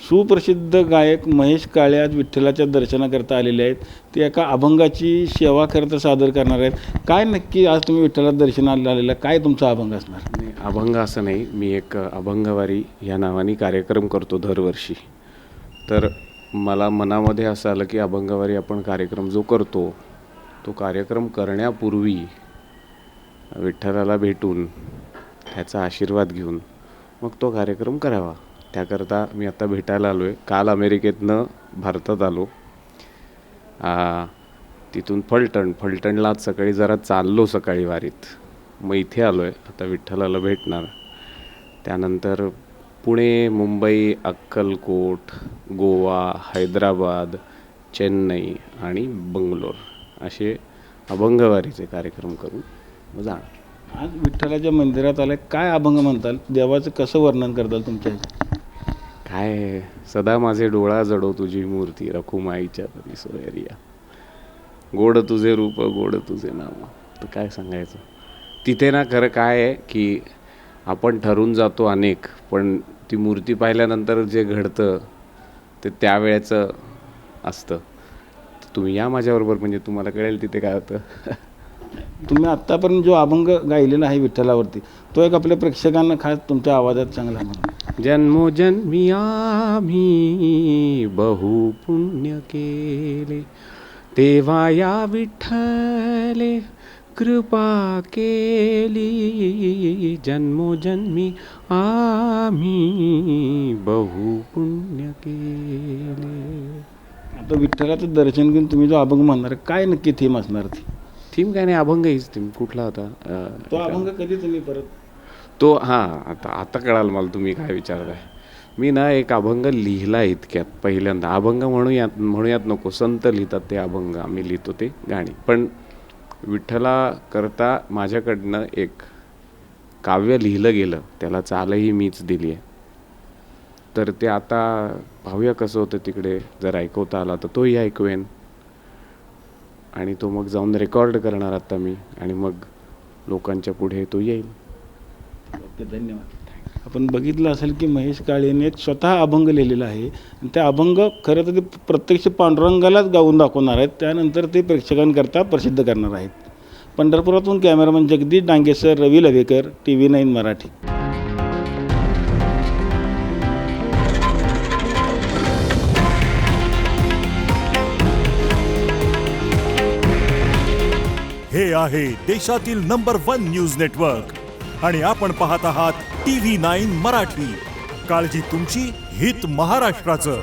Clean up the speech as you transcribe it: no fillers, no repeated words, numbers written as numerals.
सुप्रसिद्ध गायक महेश काळे आज विठ्ठलाच्या दर्शनाकरता आलेले आहेत. ते एका अभंगाची सेवा करता सादर करणार आहेत. काय नक्की आज तुम्ही विठ्ठलाच्या दर्शनाला आलेला, काय तुमचा अभंग असणार? नाही, अभंग असं नाही, मी एक अभंगवारी या नावाने कार्यक्रम करतो दरवर्षी. तर मला मनामध्ये असं आलं की अभंगवारी आपण कार्यक्रम जो करतो तो कार्यक्रम करण्यापूर्वी विठ्ठलाला भेटून त्याचा आशीर्वाद घेऊन मग तो कार्यक्रम करावा. त्याकरता मी आता भेटायला आलो आहे. काल अमेरिकेतनं भारतात आलो. तिथून फलटणला आज सकाळी जरा चाललो सकाळी वारीत. मग इथे आलो आहे, आता विठ्ठलाला भेटणार. त्यानंतर पुणे, मुंबई, अक्कलकोट, गोवा, हैदराबाद, चेन्नई आणि बंगलोर असे अभंगवारीचे कार्यक्रम करून मग जाणार. आज विठ्ठलाच्या मंदिरात आलाय, काय अभंग म्हणताल? देवाचं कसं वर्णन करताल तुमच्या? काय सदा माझे डोळा जडो तुझी मूर्ती रखुमाईच्या परी सोयरिया, गोड तुझे रूप गोड तुझे नाम. तर काय सांगायचं तिथे ना. खरं काय आहे की आपण ठरून जातो अनेक, पण ती मूर्ती पाहिल्यानंतर जे घडतं ते त्यावेळेचं असतं. तुम्ही या माझ्याबरोबर, म्हणजे तुम्हाला कळेल तिथे काय होतं. तुम्ही आत्तापर्यंत जो अभंग गायलेला आहे विठ्ठलावरती, तो एक आपल्या प्रेक्षकांना खास तुमच्या आवाजात चांगला म्हणा. जन्मोजन्मी आम्ही बहु पुण्य केले, तेव्हा या विठ्ठले कृपा केली. जन्मोजन्मी आम्ही बहु पुण्य केले. आता विठ्ठलाचं दर्शन घेऊन तुम्ही जो अभंग म्हणणार, काय नक्की थीम असणार? ती थीम काय नाही, अभंग हीच थीम. कुठला होता तो अभंग? कधी तुम्ही परत तो? आता कळाल मला तुम्ही काय विचारताय. मी ना एक अभंग लिहिला इतक्यात पहिल्यांदा. अभंग म्हणूयात नको, संत लिहितात ते अभंग, आम्ही लिहितो ते गाणी. पण विठ्ठला करता माझ्याकडनं एक काव्य लिहिलं गेलं, त्याला चालही मीच दिली आहे. तर ते आता पाहूया कसं होतं तिकडे. जर ऐकवता आला तर तोही ऐकवेन, आणि तो मग जाऊन रेकॉर्ड करणार आता मी, आणि मग लोकांच्या पुढे तो येईल. ओके, धन्यवाद. आपण बघितलं असेल की महेश काळेने एक स्वतः अभंग लिहिलेला आहे, आणि त्या अभंग खरं तर ते प्रत्यक्ष पांडुरंगालाच गाऊन दाखवणार आहेत. त्यानंतर ते प्रेक्षकांकरता प्रसिद्ध करणार आहेत. पंढरपुरातून कॅमेरामन जगदीश डांगेसर, रवी लवेकर, TV9 मराठी. हे आहे देशातील नंबर 1 न्यूज नेटवर्क, आणि आपण पाहत आहात TV9 मराठी. काळजी तुमची, हित महाराष्ट्राचं.